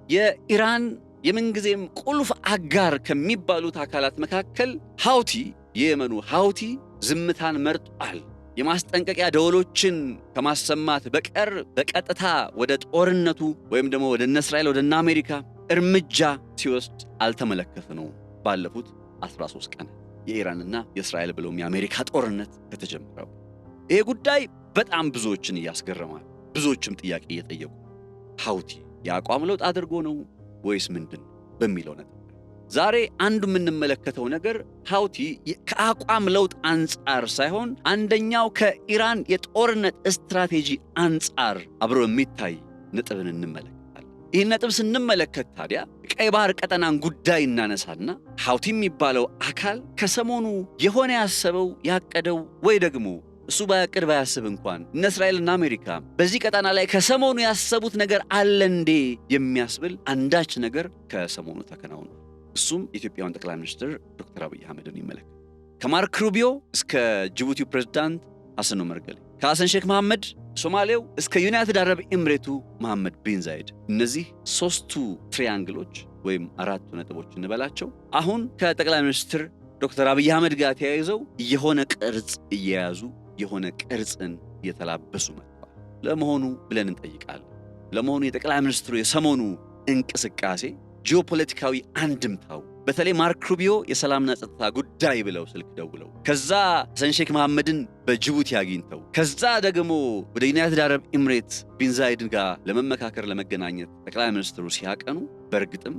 የኢራን የምንጊዜም ቁልፍ አጋር ከሚባሉት አካላት መካከል ሃውቲ የየመኑ ሃውቲ ዝምታን መርጧል። የማስጠንቀቂያ ደወሎችን ከማሰማት በቀር በቀጥታ ወደ ጦርነቱ ወይም ደግሞ ወደ እስራኤል ወደ አሜሪካ እርምጃ ሲወስድ አልተመለከትነው። ባለፉት 13 ቀናት የኢራንና የእስራኤል ብሎም የአሜሪካ ጦርነት ከተጀመረው ይሄ ጉዳይ በጣም ብዙዎችን እያስገረማል። ብዙዎችም ጥያቄ እየጠየቁ ሃውቲ የአቋም ለውጥ አድርጎ ነው ወይስ ምንድን በሚለው ነጥብ ዛሬ አንዱ የምንመለከተው ነገር ሃውቲ ከአቋም ለውጥ አንጻር ሳይሆን አንደኛው ከኢራን የጦርነት ስትራቴጂ አንጻር አብሮ የሚታይ ነጥብን እንመለከታለን። ይህን ነጥብ ስንመለከት ታዲያ ቀይ ባህር ቀጠናን ጉዳይ እናነሳና ሃውቲ የሚባለው አካል ከሰሞኑ የሆነ ያሰበው ያቀደው ወይ ደግሞ እሱ ባያቅድ ባያስብ እንኳን እነ እስራኤልና አሜሪካ በዚህ ቀጠና ላይ ከሰሞኑ ያሰቡት ነገር አለ እንዴ የሚያስብል አንዳች ነገር ከሰሞኑ ተከናውኗል። እሱም የኢትዮጵያውን ጠቅላይ ሚኒስትር ዶክተር አብይ አህመድን ይመለከታል። ከማርክ ሩቢዮ እስከ ጅቡቲው ፕሬዝዳንት ሐሰን ዑመር ገሌ፣ ከሐሰን ሼክ መሐመድ ሶማሌው እስከ ዩናይትድ አረብ ኤምሬቱ መሐመድ ቢን ዛይድ፣ እነዚህ ሶስቱ ትሪያንግሎች ወይም አራቱ ነጥቦች እንበላቸው አሁን ከጠቅላይ ሚኒስትር ዶክተር አብይ አህመድ ጋር ተያይዘው የሆነ ቅርጽ እየያዙ የሆነ ቅርጽን እየተላበሱ መጥተዋል። ለመሆኑ ብለን እንጠይቃለን። ለመሆኑ የጠቅላይ ሚኒስትሩ የሰሞኑ እንቅስቃሴ ጂኦፖለቲካዊ አንድምታው በተለይ ማርክ ሩቢዮ የሰላምና ጸጥታ ጉዳይ ብለው ስልክ ደውለው ከዛ ሐሰን ሼክ መሐመድን በጅቡቲ አግኝተው ከዛ ደግሞ ወደ ዩናይትድ አረብ ኤምሬት ቢን ዛይድ ጋር ለመመካከር ለመገናኘት ጠቅላይ ሚኒስትሩ ሲያቀኑ በእርግጥም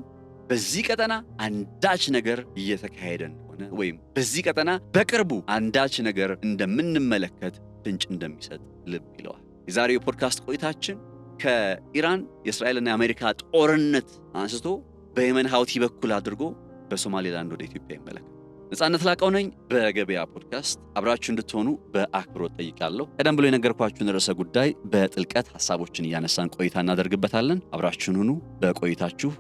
በዚህ ቀጠና አንዳች ነገር እየተካሄደ እንደሆነ ወይም በዚህ ቀጠና በቅርቡ አንዳች ነገር እንደምንመለከት ፍንጭ እንደሚሰጥ ልብ ይለዋል። የዛሬው ፖድካስት ቆይታችን ከኢራን የእስራኤልና የአሜሪካ ጦርነት አንስቶ በየመን ሃውቲ በኩል አድርጎ በሶማሌላንድ ወደ ኢትዮጵያ ይመለከታል። ነጻነት ላቀው ነኝ። በገበያ ፖድካስት አብራችሁ እንድትሆኑ በአክብሮት ጠይቃለሁ። ቀደም ብሎ የነገርኳችሁን ርዕሰ ጉዳይ በጥልቀት ሐሳቦችን እያነሳን ቆይታ እናደርግበታለን። አብራችሁን ሁኑ። በቆይታችሁ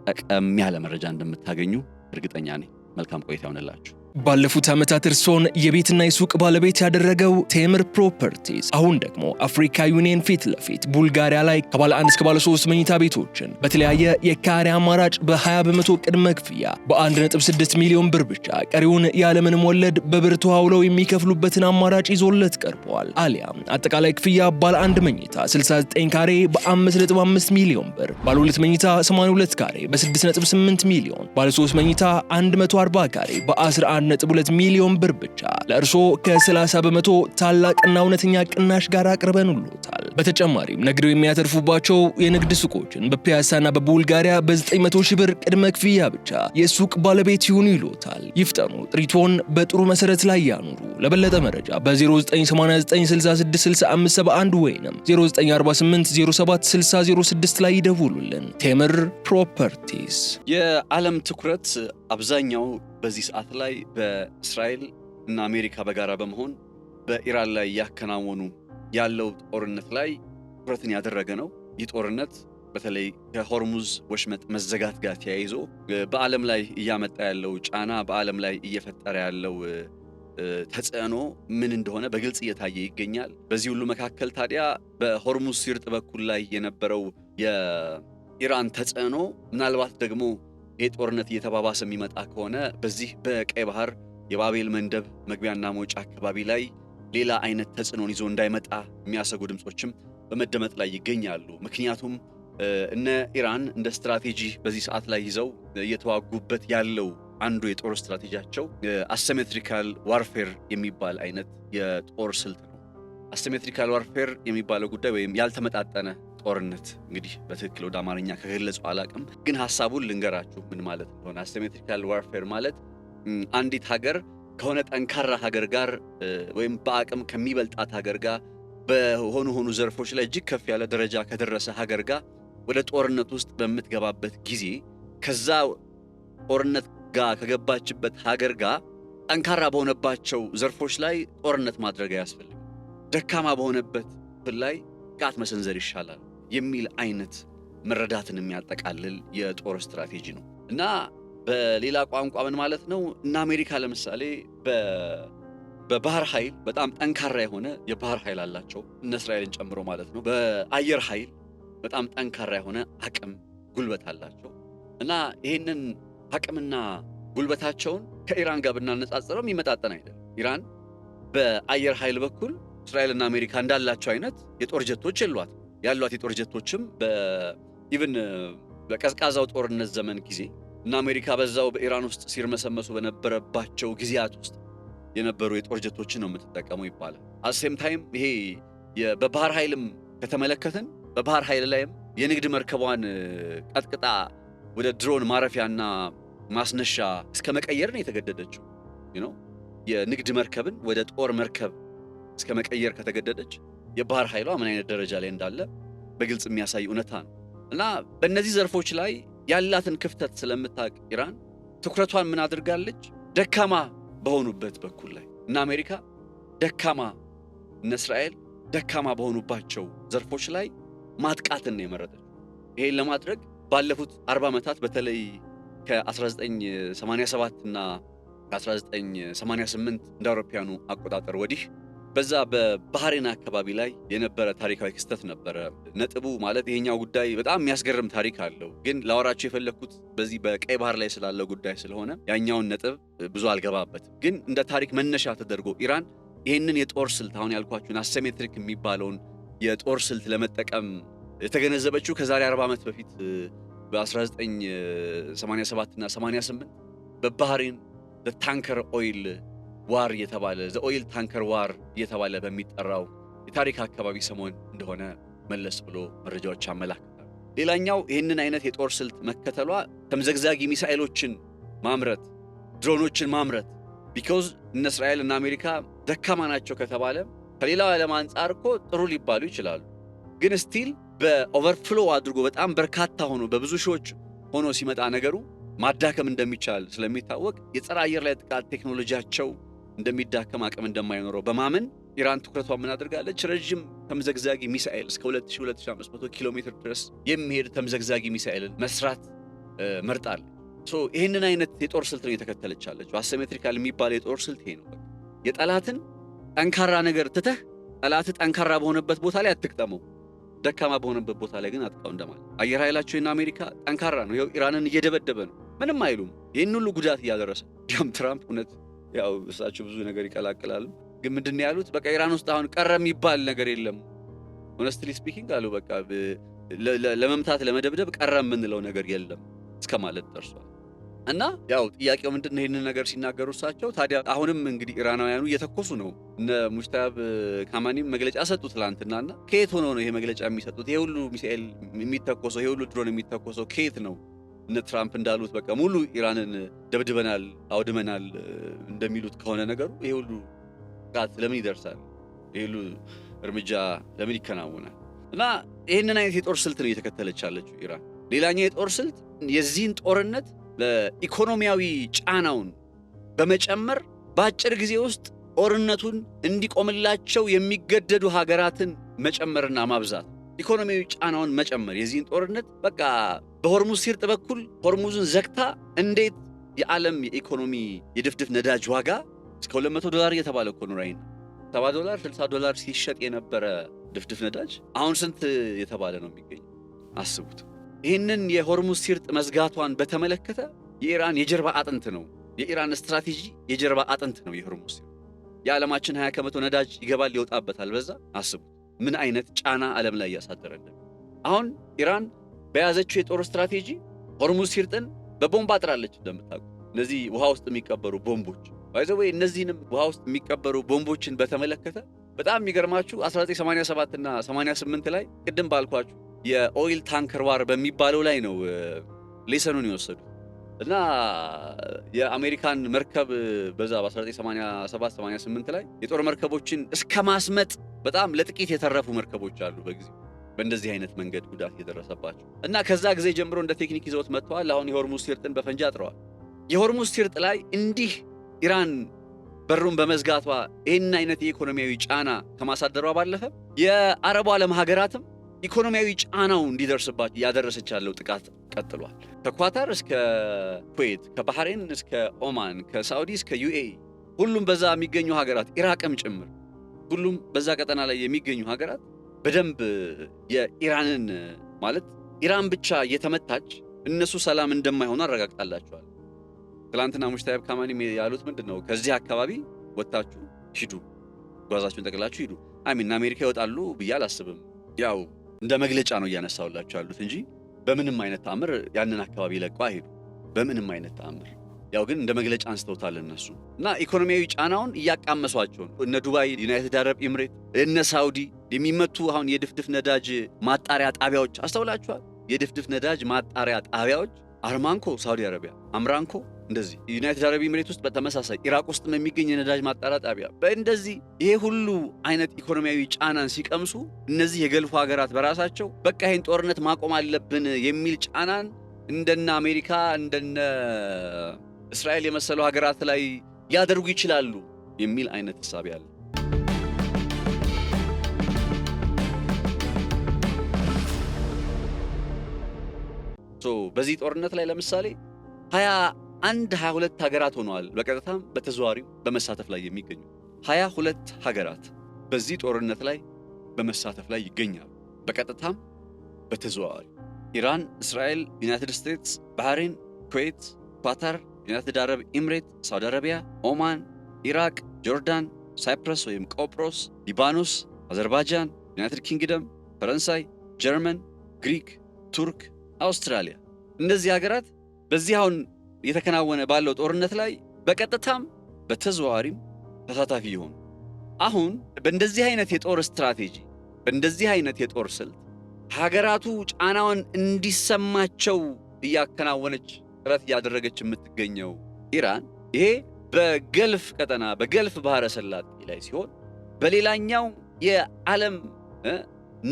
ጠቀም ያለ መረጃ እንደምታገኙ እርግጠኛ ነኝ። መልካም ቆይታ ይሁንላችሁ። ባለፉት ዓመታት እርሶን የቤትና የሱቅ ባለቤት ያደረገው ቴምር ፕሮፐርቲስ አሁን ደግሞ አፍሪካ ዩኒየን ፊት ለፊት ቡልጋሪያ ላይ ከባለ 1 እስከ ባለ 3 መኝታ ቤቶችን በተለያየ የካሬ አማራጭ በ20 በመቶ ቅድመ ክፍያ በ1.6 ሚሊዮን ብር ብቻ ቀሪውን ያለምንም ወለድ በብር ተዋውለው የሚከፍሉበትን አማራጭ ይዞለት ቀርበዋል። አሊያም አጠቃላይ ክፍያ ባለ 1 መኝታ 69 ካሬ በ5.5 ሚሊዮን ብር፣ ባለ 2 መኝታ 82 ካሬ በ6.8 ሚሊዮን፣ ባለ 3 መኝታ 140 ካሬ በ11 1.2 ሚሊዮን ብር ብቻ ለእርሶ ከ30 በመቶ ታላቅና እውነተኛ ቅናሽ ጋር አቅርበንልዎታል። በተጨማሪም ነግደው የሚያተርፉባቸው የንግድ ሱቆችን በፒያሳና በቡልጋሪያ በ900 ሺህ ብር ቅድመ ክፍያ ብቻ የሱቅ ባለቤት ይሁኑ ይሎታል። ይፍጠኑ፣ ጥሪቶን በጥሩ መሰረት ላይ ያኑሩ። ለበለጠ መረጃ በ0989666571 ወይንም 0948076006 ላይ ይደውሉልን። ቴምር ፕሮፐርቲስ። የዓለም ትኩረት አብዛኛው በዚህ ሰዓት ላይ በእስራኤል እና አሜሪካ በጋራ በመሆን በኢራን ላይ ያከናወኑ ያለው ጦርነት ላይ ትኩረትን ያደረገ ነው። ይህ ጦርነት በተለይ ከሆርሙዝ ወሽመጥ መዘጋት ጋር ተያይዞ በዓለም ላይ እያመጣ ያለው ጫና፣ በዓለም ላይ እየፈጠረ ያለው ተጽዕኖ ምን እንደሆነ በግልጽ እየታየ ይገኛል። በዚህ ሁሉ መካከል ታዲያ በሆርሙዝ ሲርጥ በኩል ላይ የነበረው የኢራን ተጽዕኖ ምናልባት ደግሞ ይህ ጦርነት እየተባባሰ የሚመጣ ከሆነ በዚህ በቀይ ባህር የባቤል መንደብ መግቢያና መውጫ አካባቢ ላይ ሌላ አይነት ተጽዕኖን ይዞ እንዳይመጣ የሚያሰጉ ድምጾችም በመደመጥ ላይ ይገኛሉ። ምክንያቱም እነ ኢራን እንደ ስትራቴጂ በዚህ ሰዓት ላይ ይዘው እየተዋጉበት ያለው አንዱ የጦር ስትራቴጂያቸው አሲሜትሪካል ዋርፌር የሚባል አይነት የጦር ስልት ነው። አሲሜትሪካል ዋርፌር የሚባለው ጉዳይ ወይም ያልተመጣጠነ ጦርነት እንግዲህ በትክክል ወደ አማርኛ ከገለጹ አላቅም፣ ግን ሐሳቡን ልንገራችሁ ምን ማለት እንደሆነ። አሲሜትሪካል ዋርፌር ማለት አንዲት ሀገር ከሆነ ጠንካራ ሀገር ጋር ወይም በአቅም ከሚበልጣት ሀገር ጋር በሆኑ ዘርፎች ላይ እጅግ ከፍ ያለ ደረጃ ከደረሰ ሀገር ጋር ወደ ጦርነት ውስጥ በምትገባበት ጊዜ ከዛ ጦርነት ጋር ከገባችበት ሀገር ጋር ጠንካራ በሆነባቸው ዘርፎች ላይ ጦርነት ማድረግ አያስፈልግም፣ ደካማ በሆነበት ላይ ጥቃት መሰንዘር ይሻላል የሚል አይነት መረዳትን የሚያጠቃልል የጦር ስትራቴጂ ነው። እና በሌላ ቋንቋ ምን ማለት ነው? እና አሜሪካ ለምሳሌ በባህር ኃይል በጣም ጠንካራ የሆነ የባህር ኃይል አላቸው፣ እነ እስራኤልን ጨምሮ ማለት ነው። በአየር ኃይል በጣም ጠንካራ የሆነ አቅም ጉልበት አላቸው እና ይህንን አቅምና ጉልበታቸውን ከኢራን ጋር ብናነጻጽረው የሚመጣጠን አይደለም። ኢራን በአየር ኃይል በኩል እስራኤልና አሜሪካ እንዳላቸው አይነት የጦር ጀቶች የሏት። ያሏት የጦር ጀቶችም ኢቭን በቀዝቃዛው ጦርነት ዘመን ጊዜ እና አሜሪካ በዛው በኢራን ውስጥ ሲርመሰመሱ በነበረባቸው ጊዜያት ውስጥ የነበሩ የጦር ጀቶችን ነው የምትጠቀመው ይባላል። አሴም ታይም ይሄ በባህር ኃይልም ከተመለከትን በባህር ኃይል ላይም የንግድ መርከቧን ቀጥቅጣ ወደ ድሮን ማረፊያና ማስነሻ እስከ መቀየር ነው የተገደደችው። የንግድ መርከብን ወደ ጦር መርከብ እስከ መቀየር ከተገደደች የባህር ኃይሏ ምን አይነት ደረጃ ላይ እንዳለ በግልጽ የሚያሳይ እውነታ ነው እና በእነዚህ ዘርፎች ላይ ያላትን ክፍተት ስለምታውቅ ኢራን ትኩረቷን ምን አድርጋለች? ደካማ በሆኑበት በኩል ላይ እና አሜሪካ ደካማ እነ እስራኤል ደካማ በሆኑባቸው ዘርፎች ላይ ማጥቃትን ነው የመረጠችው። ይሄን ለማድረግ ባለፉት 40 ዓመታት በተለይ ከ1987 እና ከ1988 እንደ አውሮፓውያኑ አቆጣጠር ወዲህ በዛ በባህሬን አካባቢ ላይ የነበረ ታሪካዊ ክስተት ነበረ። ነጥቡ ማለት ይሄኛው ጉዳይ በጣም የሚያስገርም ታሪክ አለው፣ ግን ላወራችሁ የፈለኩት በዚህ በቀይ ባህር ላይ ስላለው ጉዳይ ስለሆነ ያኛውን ነጥብ ብዙ አልገባበትም። ግን እንደ ታሪክ መነሻ ተደርጎ ኢራን ይህንን የጦር ስልት አሁን ያልኳችሁን አሲሜትሪክ የሚባለውን የጦር ስልት ለመጠቀም የተገነዘበችው ከዛሬ 40 ዓመት በፊት በ1987 እና 88 በባህሬን ታንከር ኦይል ዋር የተባለ ኦይል ታንከር ዋር እየተባለ በሚጠራው የታሪክ አካባቢ ሰሞን እንደሆነ መለስ ብሎ መረጃዎች ያመላክታሉ። ሌላኛው ይህንን አይነት የጦር ስልት መከተሏ ተምዘግዛጊ ሚሳኤሎችን ማምረት፣ ድሮኖችን ማምረት ቢኮዝ እነ እስራኤል እና አሜሪካ ደካማ ናቸው ከተባለ ከሌላው ዓለም አንጻር እኮ ጥሩ ሊባሉ ይችላሉ። ግን ስቲል በኦቨርፍሎ አድርጎ በጣም በርካታ ሆኖ በብዙ ሺዎች ሆኖ ሲመጣ ነገሩ ማዳከም እንደሚቻል ስለሚታወቅ የጸረ አየር ላይ ጥቃት ቴክኖሎጂያቸው እንደሚዳከም አቅም እንደማይኖረው በማመን ኢራን ትኩረቷ ምን አድርጋለች? ረጅም ተምዘግዛጊ ሚሳኤል እስከ 2000-2500 ኪሎ ሜትር ድረስ የሚሄድ ተምዘግዛጊ ሚሳኤልን መስራት መርጣለች። ይህንን አይነት የጦር ስልት ነው የተከተለች ያለችው። አሲሜትሪካል የሚባል የጦር ስልት ይሄ ነው። የጠላትን ጠንካራ ነገር ትተህ ጠላትህ ጠንካራ በሆነበት ቦታ ላይ አትቅጠመው፣ ደካማ በሆነበት ቦታ ላይ ግን አጥቃው እንደማለት። አየር ኃይላቸው እና አሜሪካ ጠንካራ ነው። ይኸው ኢራንን እየደበደበ ነው፣ ምንም አይሉም። ይህን ሁሉ ጉዳት እያደረሰ ዲያም ትራምፕ እውነት ያው እሳቸው ብዙ ነገር ይቀላቅላሉ፣ ግን ምንድን ነው ያሉት? በቃ ኢራን ውስጥ አሁን ቀረ የሚባል ነገር የለም ሆነስትሊ ስፒኪንግ አሉ። በቃ ለመምታት ለመደብደብ ቀረ የምንለው ነገር የለም እስከ ማለት ደርሷል። እና ያው ጥያቄው ምንድን ነው? ይህንን ነገር ሲናገሩ እሳቸው ታዲያ አሁንም እንግዲህ ኢራናውያኑ እየተኮሱ ነው። እነ ሙጅታብ ካማኒም መግለጫ ሰጡ ትላንትናና ከየት ሆነው ነው ይሄ መግለጫ የሚሰጡት? ይሄ ሁሉ ሚሳኤል የሚተኮሰው ይሄ ሁሉ ድሮን የሚተኮሰው ከየት ነው? እነ ትራምፕ እንዳሉት በቃ ሙሉ ኢራንን ደብድበናል፣ አውድመናል እንደሚሉት ከሆነ ነገሩ ይሄ ሁሉ ጥቃት ለምን ይደርሳል? ይሄ ሁሉ እርምጃ ለምን ይከናወናል? እና ይህንን አይነት የጦር ስልት ነው እየተከተለች ያለችው ኢራን። ሌላኛው የጦር ስልት የዚህን ጦርነት ለኢኮኖሚያዊ ጫናውን በመጨመር በአጭር ጊዜ ውስጥ ጦርነቱን እንዲቆምላቸው የሚገደዱ ሀገራትን መጨመርና ማብዛት፣ ኢኮኖሚያዊ ጫናውን መጨመር። የዚህን ጦርነት በቃ በሆርሙዝ ሲርጥ በኩል ሆርሙዝን ዘግታ እንዴት የዓለም የኢኮኖሚ የድፍድፍ ነዳጅ ዋጋ እስከ $200 እየተባለ እኮ ነው ራይና $70 $60 ሲሸጥ የነበረ ድፍድፍ ነዳጅ አሁን ስንት የተባለ ነው የሚገኝ? አስቡት። ይህንን የሆርሙዝ ሲርጥ መዝጋቷን በተመለከተ የኢራን የጀርባ አጥንት ነው። የኢራን ስትራቴጂ የጀርባ አጥንት ነው የሆርሙዝ ሲርጥ። የዓለማችን 20% ነዳጅ ይገባል ይወጣበታል። በዛ አስቡት ምን አይነት ጫና ዓለም ላይ ያሳደረለ። አሁን ኢራን በያዘችው የጦር ስትራቴጂ ሆርሙዝ ሲርጥን በቦምብ አጥራለች። እንደምታውቁ እነዚህ ውሃ ውስጥ የሚቀበሩ ቦምቦች ባይዘው እነዚህንም ውሃ ውስጥ የሚቀበሩ ቦምቦችን በተመለከተ በጣም የሚገርማችሁ 1987 እና 88 ላይ ቅድም ባልኳችሁ የኦይል ታንከር ዋር በሚባለው ላይ ነው ሌሰኑን የወሰዱት እና የአሜሪካን መርከብ በዛ በ1987 88 ላይ የጦር መርከቦችን እስከ ማስመጥ በጣም ለጥቂት የተረፉ መርከቦች አሉ በጊዜው በእንደዚህ አይነት መንገድ ጉዳት የደረሰባቸው እና ከዛ ጊዜ ጀምሮ እንደ ቴክኒክ ይዘውት መጥተዋል። አሁን የሆርሙዝ ሲርጥን በፈንጂ አጥረዋል። የሆርሙዝ ሲርጥ ላይ እንዲህ ኢራን በሩን በመዝጋቷ ይህን አይነት የኢኮኖሚያዊ ጫና ከማሳደሯ ባለፈ የአረቡ ዓለም ሀገራትም ኢኮኖሚያዊ ጫናው እንዲደርስባቸው ያደረሰች ያለው ጥቃት ቀጥሏል። ከኳታር እስከ ኩዌት፣ ከባህሬን እስከ ኦማን፣ ከሳዑዲ እስከ ዩኤኢ ሁሉም በዛ የሚገኙ ሀገራት ኢራቅም ጭምር ሁሉም በዛ ቀጠና ላይ የሚገኙ ሀገራት በደንብ የኢራንን ማለት ኢራን ብቻ እየተመታች እነሱ ሰላም እንደማይሆኑ አረጋግጣላቸዋል። ትላንትና ሙሽታይብ ካማኒ ያሉት ምንድነው? ከዚህ አካባቢ ወጣችሁ ሂዱ፣ ጓዛችሁን ጠቅላችሁ ሂዱ። አሚን አሜሪካ ይወጣሉ ብዬ አላስብም። ያው እንደ መግለጫ ነው እያነሳውላችሁ ያሉት እንጂ በምንም አይነት ተአምር ያንን አካባቢ ለቀው አይሄዱ፣ በምንም አይነት ተአምር። ያው ግን እንደ መግለጫ አንስተውታል እነሱ እና ኢኮኖሚያዊ ጫናውን እያቃመሷቸው ነው። እነ ዱባይ፣ ዩናይትድ አረብ ኤምሬት፣ እነ ሳውዲ የሚመቱ አሁን የድፍድፍ ነዳጅ ማጣሪያ ጣቢያዎች አስተውላችኋል? የድፍድፍ ነዳጅ ማጣሪያ ጣቢያዎች አርማንኮ ሳውዲ አረቢያ፣ አምራንኮ እንደዚህ ዩናይትድ አረብ ኤምሬት ውስጥ በተመሳሳይ ኢራቅ ውስጥ የሚገኝ የነዳጅ ማጣሪያ ጣቢያ በእንደዚህ ይሄ ሁሉ አይነት ኢኮኖሚያዊ ጫናን ሲቀምሱ እነዚህ የገልፉ ሀገራት በራሳቸው በቃ ይሄን ጦርነት ማቆም አለብን የሚል ጫናን እንደነ አሜሪካ እንደነ እስራኤል የመሰሉ ሀገራት ላይ ሊያደርጉ ይችላሉ የሚል አይነት ሐሳብ ያለ። በዚህ ጦርነት ላይ ለምሳሌ 22 ሀገራት ሆነዋል በቀጥታም በተዘዋዋሪው በመሳተፍ ላይ የሚገኙ 22 ሀገራት በዚህ ጦርነት ላይ በመሳተፍ ላይ ይገኛሉ በቀጥታም በተዘዋዋሪ። ኢራን፣ እስራኤል፣ ዩናይትድ ስቴትስ፣ ባህሬን፣ ኩዌት፣ ኳታር፣ ዩናይትድ አረብ ኤምሬት፣ ሳውዲ አረቢያ፣ ኦማን፣ ኢራቅ፣ ጆርዳን፣ ሳይፕረስ ወይም ቆጵሮስ፣ ሊባኖስ፣ አዘርባይጃን፣ ዩናይትድ ኪንግደም፣ ፈረንሳይ፣ ጀርመን፣ ግሪክ፣ ቱርክ፣ አውስትራሊያ እነዚህ ሀገራት በዚህ አሁን የተከናወነ ባለው ጦርነት ላይ በቀጥታም በተዘዋዋሪም ተሳታፊ ይሆኑ። አሁን በእንደዚህ አይነት የጦር ስትራቴጂ በእንደዚህ አይነት የጦር ስልት ሀገራቱ ጫናውን እንዲሰማቸው እያከናወነች ጥረት እያደረገች የምትገኘው ኢራን ይሄ በገልፍ ቀጠና በገልፍ ባህረ ሰላጤ ላይ ሲሆን በሌላኛው የዓለም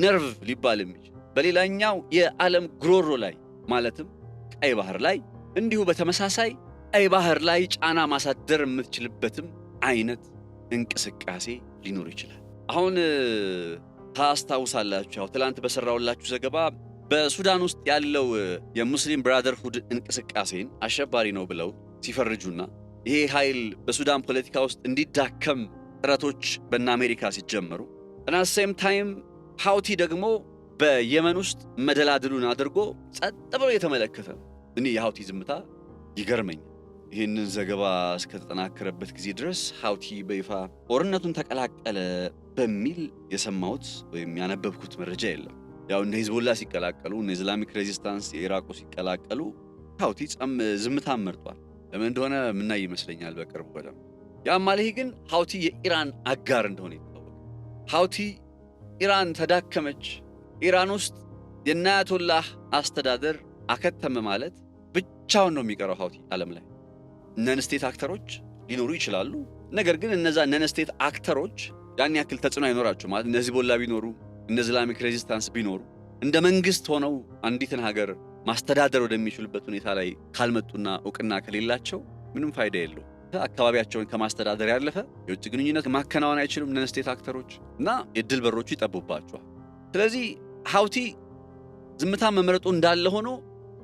ነርቭ ሊባል የሚችል በሌላኛው የዓለም ግሮሮ ላይ ማለትም ቀይ ባህር ላይ እንዲሁ በተመሳሳይ ቀይ ባህር ላይ ጫና ማሳደር የምትችልበትም አይነት እንቅስቃሴ ሊኖር ይችላል። አሁን ታስታውሳላችሁ ትላንት በሰራውላችሁ ዘገባ በሱዳን ውስጥ ያለው የሙስሊም ብራደርሁድ እንቅስቃሴን አሸባሪ ነው ብለው ሲፈርጁና ይሄ ኃይል በሱዳን ፖለቲካ ውስጥ እንዲዳከም ጥረቶች በእነ አሜሪካ ሲጀመሩ እና ሴም ታይም ሃውቲ ደግሞ በየመን ውስጥ መደላድሉን አድርጎ ጸጥ ብሎ የተመለከተ ነው። እኔ የሃውቲ ዝምታ ይገርመኛል። ይህንን ዘገባ እስከተጠናከረበት ጊዜ ድረስ ሃውቲ በይፋ ጦርነቱን ተቀላቀለ በሚል የሰማሁት ወይም ያነበብኩት መረጃ የለም። ያው እነ ሂዝቦላ ሲቀላቀሉ እነ ኢስላሚክ ሬዚስታንስ የኢራቁ ሲቀላቀሉ ሃውቲ ዝምታን መርጧል። ለምን እንደሆነ ምናይ ይመስለኛል በቅርቡ በደም ያማለህ ግን ሃውቲ የኢራን አጋር እንደሆነ ይታወቃል። ሃውቲ ኢራን ተዳከመች፣ ኢራን ውስጥ የአያቶላህ አስተዳደር አከተመ ማለት ብቻውን ነው የሚቀረው ሃውቲ ዓለም ላይ። ነን ስቴት አክተሮች ሊኖሩ ይችላሉ። ነገር ግን እነዛ ነን ስቴት አክተሮች ያን ያክል ተጽዕኖ አይኖራቸው ማለት እነ ሂዝቦላ ቢኖሩ እነ ኢስላሚክ ሬዚስታንስ ቢኖሩ እንደ መንግስት ሆነው አንዲትን ሀገር ማስተዳደር ወደሚችሉበት ሁኔታ ላይ ካልመጡና እውቅና ከሌላቸው ምንም ፋይዳ የለው። አካባቢያቸውን ከማስተዳደር ያለፈ የውጭ ግንኙነት ማከናወን አይችሉም ነን ስቴት አክተሮች እና የድል በሮቹ ይጠቡባቸዋል። ስለዚህ ሃውቲ ዝምታ መምረጡ እንዳለ ሆኖ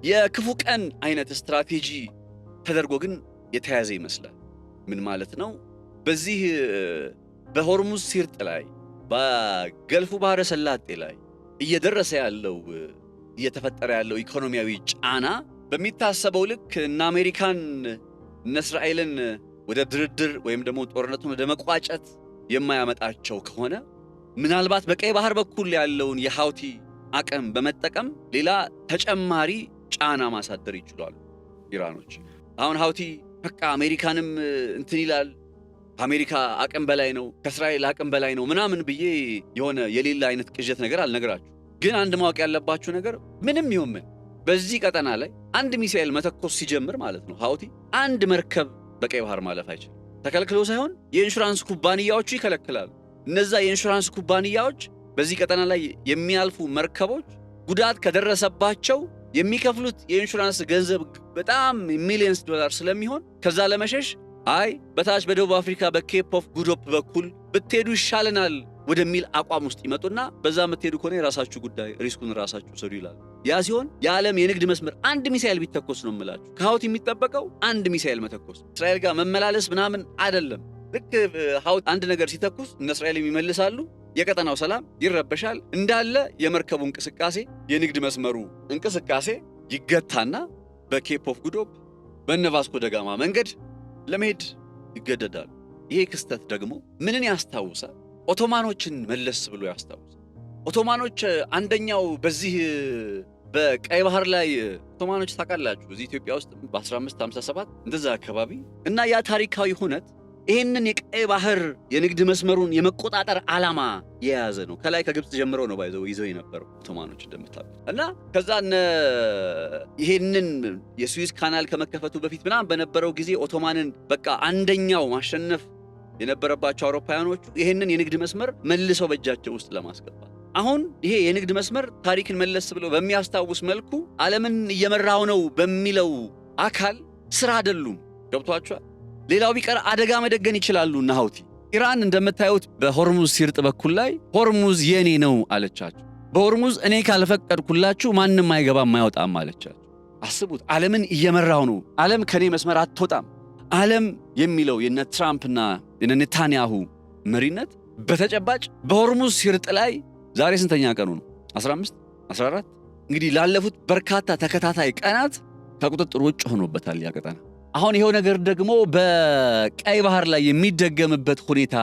የክፉ ቀን አይነት ስትራቴጂ ተደርጎ ግን የተያዘ ይመስላል። ምን ማለት ነው? በዚህ በሆርሙዝ ሲርጥ ላይ በገልፉ ባህረ ሰላጤ ላይ እየደረሰ ያለው እየተፈጠረ ያለው ኢኮኖሚያዊ ጫና በሚታሰበው ልክ እነ አሜሪካን እነ እስራኤልን ወደ ድርድር ወይም ደግሞ ጦርነቱን ወደ መቋጨት የማያመጣቸው ከሆነ ምናልባት በቀይ ባህር በኩል ያለውን የሃውቲ አቅም በመጠቀም ሌላ ተጨማሪ ጫና ማሳደር ይችላሉ ኢራኖች። አሁን ሃውቲ በቃ አሜሪካንም እንትን ይላል፣ አሜሪካ አቅም በላይ ነው፣ ከእስራኤል አቅም በላይ ነው ምናምን ብዬ የሆነ የሌላ አይነት ቅዠት ነገር አልነግራችሁ። ግን አንድ ማወቅ ያለባችሁ ነገር ምንም ይሁን ምን በዚህ ቀጠና ላይ አንድ ሚሳኤል መተኮስ ሲጀምር ማለት ነው ሃውቲ አንድ መርከብ በቀይ ባህር ማለፍ አይችልም። ተከልክሎ ሳይሆን የኢንሹራንስ ኩባንያዎቹ ይከለክላሉ። እነዛ የኢንሹራንስ ኩባንያዎች በዚህ ቀጠና ላይ የሚያልፉ መርከቦች ጉዳት ከደረሰባቸው የሚከፍሉት የኢንሹራንስ ገንዘብ በጣም ሚሊየንስ ዶላር ስለሚሆን ከዛ ለመሸሽ አይ በታች በደቡብ አፍሪካ በኬፕ ኦፍ ጉድ ሆፕ በኩል ብትሄዱ ይሻለናል ወደሚል አቋም ውስጥ ይመጡና በዛ የምትሄዱ ከሆነ የራሳችሁ ጉዳይ ሪስኩን ራሳችሁ ሰዱ ይላል። ያ ሲሆን የዓለም የንግድ መስመር አንድ ሚሳኤል ቢተኮስ ነው የምላችሁ ከሃውቲ የሚጠበቀው አንድ ሚሳኤል መተኮስ፣ እስራኤል ጋር መመላለስ ምናምን አይደለም። ልክ ሃውቲ አንድ ነገር ሲተኩስ እነ እስራኤል የሚመልሳሉ፣ የቀጠናው ሰላም ይረበሻል። እንዳለ የመርከቡ እንቅስቃሴ የንግድ መስመሩ እንቅስቃሴ ይገታና በኬፕ ኦፍ ጉድ ሆፕ በእነ ቫስኮ ደጋማ መንገድ ለመሄድ ይገደዳሉ። ይሄ ክስተት ደግሞ ምንን ያስታውሳል? ኦቶማኖችን መለስ ብሎ ያስታውሳል። ኦቶማኖች አንደኛው በዚህ በቀይ ባህር ላይ ኦቶማኖች ታውቃላችሁ፣ እዚህ ኢትዮጵያ ውስጥ በ1557 እንደዛ አካባቢ እና ያ ታሪካዊ ሁነት ይህንን የቀይ ባህር የንግድ መስመሩን የመቆጣጠር ዓላማ የያዘ ነው። ከላይ ከግብፅ ጀምሮ ነው ይዘው የነበረው ኦቶማኖች እንደምታውቁት። እና ከዛ ይህንን የስዊዝ ካናል ከመከፈቱ በፊት ምናምን በነበረው ጊዜ ኦቶማንን በቃ አንደኛው ማሸነፍ የነበረባቸው አውሮፓውያኖቹ ይህንን የንግድ መስመር መልሰው በእጃቸው ውስጥ ለማስገባት። አሁን ይሄ የንግድ መስመር ታሪክን መለስ ብለው በሚያስታውስ መልኩ ዓለምን እየመራው ነው በሚለው አካል ስራ አይደሉም። ገብቷቸዋል። ሌላው ቢቀር አደጋ መደገን ይችላሉ። እና ሀውቲ ኢራን እንደምታዩት በሆርሙዝ ሲርጥ በኩል ላይ ሆርሙዝ የኔ ነው አለቻቸው። በሆርሙዝ እኔ ካልፈቀድኩላችሁ ማንም አይገባም አይወጣም አለቻቸው። አስቡት፣ ዓለምን እየመራው ነው፣ ዓለም ከኔ መስመር አትወጣም። ዓለም የሚለው የነ ትራምፕና የነ ኔታንያሁ መሪነት በተጨባጭ በሆርሙዝ ሲርጥ ላይ ዛሬ ስንተኛ ቀኑ ነው? 15 14 እንግዲህ ላለፉት በርካታ ተከታታይ ቀናት ከቁጥጥር ውጭ ሆኖበታል ያ ቀጠና። አሁን ይሄው ነገር ደግሞ በቀይ ባህር ላይ የሚደገምበት ሁኔታ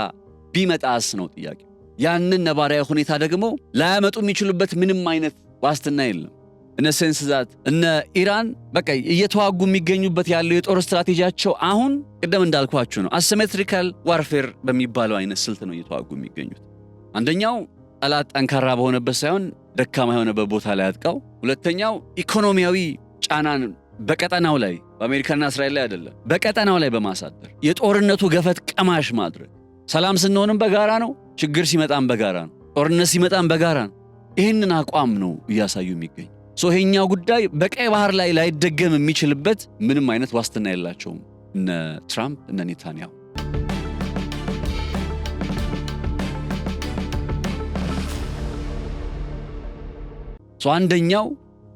ቢመጣስ ነው ጥያቄ። ያንን ነባራዊ ሁኔታ ደግሞ ላያመጡ የሚችሉበት ምንም አይነት ዋስትና የለም። እነ ሴንስ ዛት እነ ኢራን በቃ እየተዋጉ የሚገኙበት ያለው የጦር ስትራቴጂያቸው አሁን ቅድም እንዳልኳችሁ ነው። አሲሜትሪካል ዋርፌር በሚባለው አይነት ስልት ነው እየተዋጉ የሚገኙት። አንደኛው ጠላት ጠንካራ በሆነበት ሳይሆን ደካማ የሆነበት ቦታ ላይ አጥቃው፣ ሁለተኛው ኢኮኖሚያዊ ጫናን በቀጠናው ላይ በአሜሪካና እስራኤል ላይ አይደለም በቀጠናው ላይ በማሳደር የጦርነቱ ገፈት ቀማሽ ማድረግ። ሰላም ስንሆንም በጋራ ነው፣ ችግር ሲመጣም በጋራ ነው፣ ጦርነት ሲመጣም በጋራ ነው። ይህንን አቋም ነው እያሳዩ የሚገኝ። ይሄኛው ጉዳይ በቀይ ባህር ላይ ላይደገም የሚችልበት ምንም አይነት ዋስትና የላቸውም እነ ትራምፕ እነ ኔታንያሁ። አንደኛው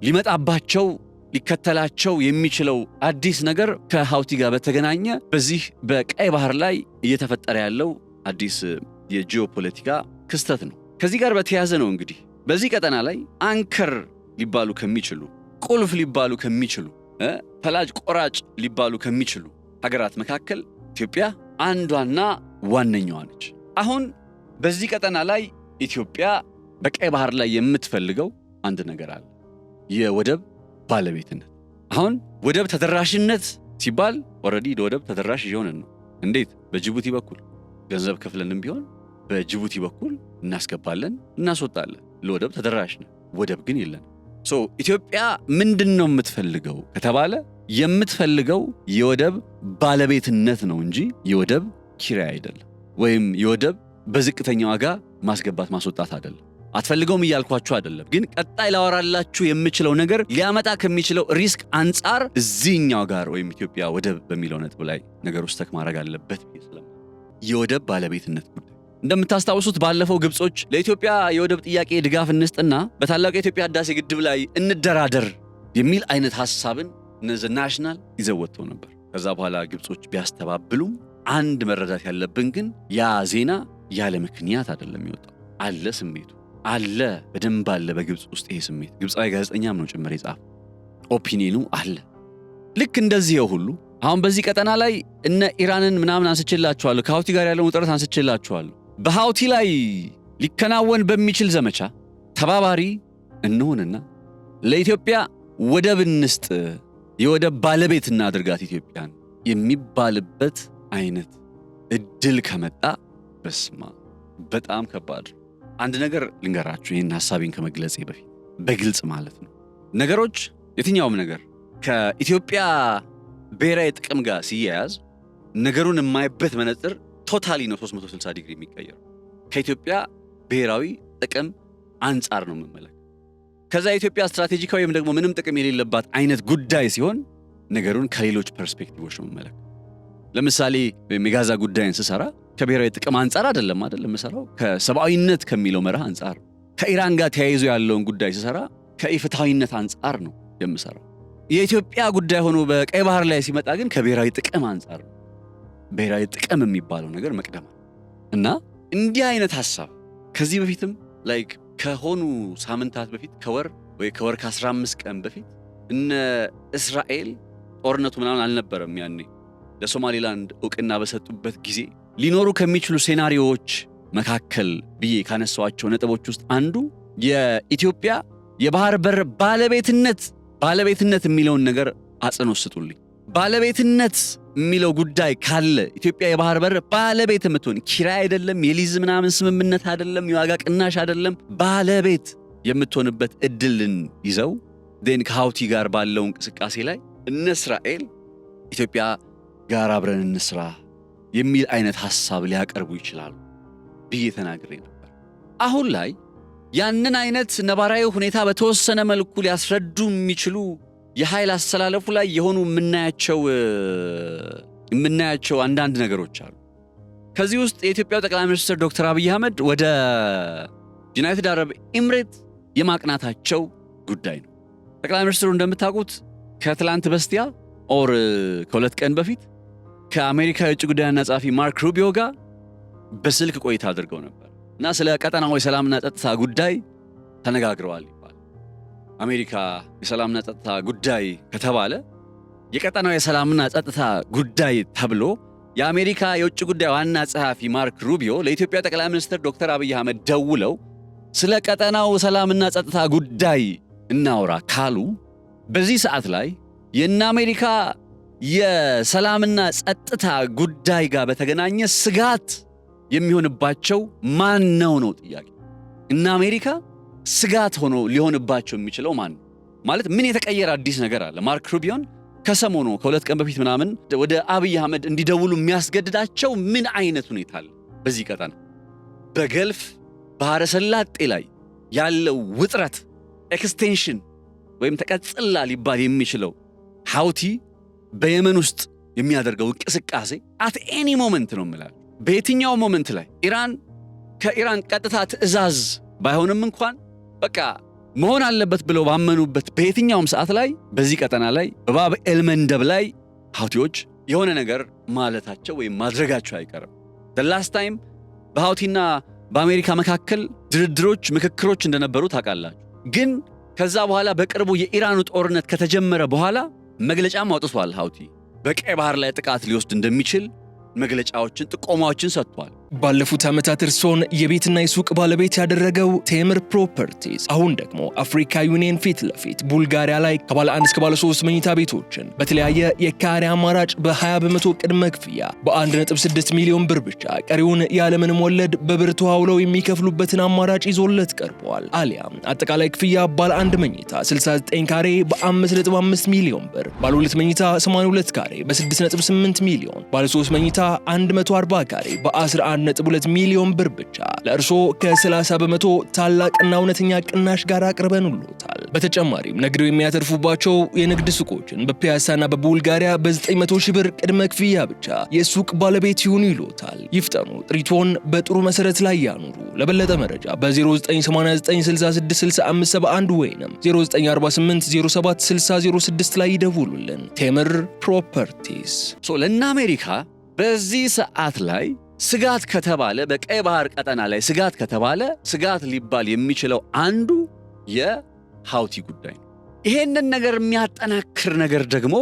ሊመጣባቸው ሊከተላቸው የሚችለው አዲስ ነገር ከሀውቲ ጋር በተገናኘ በዚህ በቀይ ባህር ላይ እየተፈጠረ ያለው አዲስ የጂኦፖለቲካ ክስተት ነው። ከዚህ ጋር በተያያዘ ነው እንግዲህ በዚህ ቀጠና ላይ አንከር ሊባሉ ከሚችሉ ቁልፍ ሊባሉ ከሚችሉ ፈላጭ ቆራጭ ሊባሉ ከሚችሉ ሀገራት መካከል ኢትዮጵያ አንዷና ዋነኛዋ ነች። አሁን በዚህ ቀጠና ላይ ኢትዮጵያ በቀይ ባህር ላይ የምትፈልገው አንድ ነገር አለ፣ የወደብ ባለቤትነት። አሁን ወደብ ተደራሽነት ሲባል ኦልሬዲ ለወደብ ተደራሽ እየሆነን ነው። እንዴት? በጅቡቲ በኩል ገንዘብ ከፍለንም ቢሆን በጅቡቲ በኩል እናስገባለን እናስወጣለን። ለወደብ ተደራሽ ነው። ወደብ ግን የለን። ኢትዮጵያ ምንድን ነው የምትፈልገው ከተባለ የምትፈልገው የወደብ ባለቤትነት ነው እንጂ የወደብ ኪራይ አይደለም፣ ወይም የወደብ በዝቅተኛ ዋጋ ማስገባት ማስወጣት አይደለም። አትፈልገውም እያልኳችሁ አይደለም፣ ግን ቀጣይ ላወራላችሁ የምችለው ነገር ሊያመጣ ከሚችለው ሪስክ አንጻር እዚህኛው ጋር ወይም ኢትዮጵያ ወደብ በሚለው ነጥብ ላይ ነገር ውስጥ ተክ ማድረግ አለበት። የወደብ ባለቤትነት ጉዳይ እንደምታስታውሱት ባለፈው ግብጾች ለኢትዮጵያ የወደብ ጥያቄ ድጋፍ እንስጥና በታላቁ የኢትዮጵያ ህዳሴ ግድብ ላይ እንደራደር የሚል አይነት ሐሳብን እነዚህ ናሽናል ይዘው ወጥተው ነበር። ከዛ በኋላ ግብጾች ቢያስተባብሉም አንድ መረዳት ያለብን ግን ያ ዜና ያለ ምክንያት አይደለም የሚወጣው። አለ ስሜቱ አለ፣ በደንብ አለ በግብጽ ውስጥ ይሄ ስሜት። ግብጻዊ ጋዜጠኛም ነው ጭምር የጻፈው። ኦፒኒኑ አለ። ልክ እንደዚህ ሁሉ አሁን በዚህ ቀጠና ላይ እነ ኢራንን ምናምን አንስቼላችኋለሁ፣ ከሀውቲ ጋር ያለውን ውጥረት አንስቼላችኋለሁ። በሀውቲ ላይ ሊከናወን በሚችል ዘመቻ ተባባሪ እንሆንና ለኢትዮጵያ ወደብ እንስጥ፣ የወደብ ባለቤት እናድርጋት ኢትዮጵያን የሚባልበት አይነት እድል ከመጣ በስማ በጣም ከባድ። አንድ ነገር ልንገራችሁ፣ ይህን ሐሳቤን ከመግለጼ በፊት በግልጽ ማለት ነው። ነገሮች የትኛውም ነገር ከኢትዮጵያ ብሔራዊ ጥቅም ጋር ሲያያዝ ነገሩን የማይበት መነጽር ቶታሊ ነው 360 ዲግሪ የሚቀየር። ከኢትዮጵያ ብሔራዊ ጥቅም አንጻር ነው የምመለከት። ከዛ የኢትዮጵያ ስትራቴጂካዊ ወይም ደግሞ ምንም ጥቅም የሌለባት አይነት ጉዳይ ሲሆን ነገሩን ከሌሎች ፐርስፔክቲቮች ነው የምመለከት። ለምሳሌ የጋዛ ጉዳይን ስሰራ ከብሔራዊ ጥቅም አንጻር አይደለም የምሰራው፣ ከሰብአዊነት ከሚለው መርህ አንጻር። ከኢራን ጋር ተያይዞ ያለውን ጉዳይ ስሰራ ከኢፍትሃዊነት አንጻር ነው የምሰራው። የኢትዮጵያ ጉዳይ ሆኖ በቀይ ባህር ላይ ሲመጣ ግን ከብሔራዊ ጥቅም አንጻር ነው። ብሔራዊ ጥቅም የሚባለው ነገር መቅደም እና እንዲህ አይነት ሐሳብ ከዚህ በፊትም ላይክ ከሆኑ ሳምንታት በፊት ከወር ከ15 ቀን በፊት እነ እስራኤል ጦርነቱ ምናምን አልነበረም ያኔ ለሶማሊላንድ ዕውቅና በሰጡበት ጊዜ ሊኖሩ ከሚችሉ ሴናሪዮዎች መካከል ብዬ ካነሳዋቸው ነጥቦች ውስጥ አንዱ የኢትዮጵያ የባህር በር ባለቤትነት የሚለውን ነገር አጽንኦት ስጡልኝ። ባለቤትነት የሚለው ጉዳይ ካለ ኢትዮጵያ የባህር በር ባለቤት የምትሆን ኪራይ አይደለም፣ የሊዝ ምናምን ስምምነት አይደለም፣ የዋጋ ቅናሽ አይደለም፣ ባለቤት የምትሆንበት እድልን ይዘው ከሃውቲ ጋር ባለው እንቅስቃሴ ላይ እነ እስራኤል ኢትዮጵያ ጋር አብረን እንስራ የሚል አይነት ሐሳብ ሊያቀርቡ ይችላሉ ብዬ ተናግሬ ነበር። አሁን ላይ ያንን አይነት ነባራዊ ሁኔታ በተወሰነ መልኩ ሊያስረዱ የሚችሉ የኃይል አስተላለፉ ላይ የሆኑ የምናያቸው አንዳንድ ነገሮች አሉ። ከዚህ ውስጥ የኢትዮጵያው ጠቅላይ ሚኒስትር ዶክተር አብይ አህመድ ወደ ዩናይትድ አረብ ኤምሬት የማቅናታቸው ጉዳይ ነው። ጠቅላይ ሚኒስትሩ እንደምታውቁት ከትላንት በስቲያ ኦር ከሁለት ቀን በፊት ከአሜሪካ የውጭ ጉዳይና ጸሐፊ ማርክ ሩቢዮ ጋር በስልክ ቆይታ አድርገው ነበር እና ስለ ቀጠናዊ ሰላምና ጸጥታ ጉዳይ ተነጋግረዋል ይባላል። አሜሪካ የሰላምና ጸጥታ ጉዳይ ከተባለ የቀጠናዊ የሰላምና ጸጥታ ጉዳይ ተብሎ የአሜሪካ የውጭ ጉዳይ ዋና ጸሐፊ ማርክ ሩቢዮ ለኢትዮጵያ ጠቅላይ ሚኒስትር ዶክተር አብይ አህመድ ደውለው ስለ ቀጠናው ሰላምና ጸጥታ ጉዳይ እናውራ ካሉ በዚህ ሰዓት ላይ የእነ አሜሪካ የሰላምና ጸጥታ ጉዳይ ጋር በተገናኘ ስጋት የሚሆንባቸው ማን ነው ጥያቄ። እነ አሜሪካ ስጋት ሆኖ ሊሆንባቸው የሚችለው ማን ነው? ማለት ምን የተቀየረ አዲስ ነገር አለ? ማርክ ሩቢዮን ከሰሞኑ ከሁለት ቀን በፊት ምናምን ወደ አብይ አህመድ እንዲደውሉ የሚያስገድዳቸው ምን አይነት ሁኔታ አለ? በዚህ ቀጠና በገልፍ ባህረ ሰላጤ ላይ ያለው ውጥረት ኤክስቴንሽን ወይም ተቀጽላ ሊባል የሚችለው ሃውቲ በየመን ውስጥ የሚያደርገው እንቅስቃሴ አት ኤኒ ሞመንት ነው የምላል። በየትኛው ሞመንት ላይ ከኢራን ቀጥታ ትዕዛዝ ባይሆንም እንኳን በቃ መሆን አለበት ብለው ባመኑበት በየትኛውም ሰዓት ላይ በዚህ ቀጠና ላይ በባብ ኤልመንደብ ላይ ሃውቲዎች የሆነ ነገር ማለታቸው ወይም ማድረጋቸው አይቀርም። ላስት ታይም በሃውቲና በአሜሪካ መካከል ድርድሮች፣ ምክክሮች እንደነበሩ ታውቃላችሁ። ግን ከዛ በኋላ በቅርቡ የኢራኑ ጦርነት ከተጀመረ በኋላ መግለጫም አውጥቷል። ሃውቲ በቀይ ባህር ላይ ጥቃት ሊወስድ እንደሚችል መግለጫዎችን፣ ጥቆማዎችን ሰጥቷል። ባለፉት ዓመታት እርሶን የቤትና የሱቅ ባለቤት ያደረገው ቴምር ፕሮፐርቲስ አሁን ደግሞ አፍሪካ ዩኒየን ፊት ለፊት ቡልጋሪያ ላይ ከባለ 1 እስከ ባለ 3 መኝታ ቤቶችን በተለያየ የካሬ አማራጭ በ20 በመቶ ቅድመ ክፍያ በ1.6 ሚሊዮን ብር ብቻ ቀሪውን ያለምንም ወለድ በብር ተዋውለው የሚከፍሉበትን አማራጭ ይዞለት ቀርበዋል። አሊያም አጠቃላይ ክፍያ ባለ 1 መኝታ 69 ካሬ በ5.5 ሚሊዮን ብር፣ ባለ 2 መኝታ 82 ካሬ በ6.8 ሚሊዮን፣ ባለ 3 መኝታ 140 ካሬ በ11.2 ሚሊዮን ብር ብቻ ለእርሶ ከ30 በመቶ ታላቅና እውነተኛ ቅናሽ ጋር አቅርበንልዎታል። በተጨማሪም ነግደው የሚያተርፉባቸው የንግድ ሱቆችን በፒያሳና በቡልጋሪያ በ900 ሺህ ብር ቅድመ ክፍያ ብቻ የሱቅ ባለቤት ይሁኑ ይሎታል። ይፍጠኑ፣ ጥሪቶን በጥሩ መሰረት ላይ ያኑሩ። ለበለጠ መረጃ በ0989666571 ወይንም 0948076006 ላይ ይደውሉልን። ቴምር ፕሮፐርቲስ። ለእነ አሜሪካ በዚህ ሰዓት ላይ ስጋት ከተባለ በቀይ ባህር ቀጠና ላይ ስጋት ሊባል የሚችለው አንዱ የሃውቲ ጉዳይ ነው። ይሄንን ነገር የሚያጠናክር ነገር ደግሞ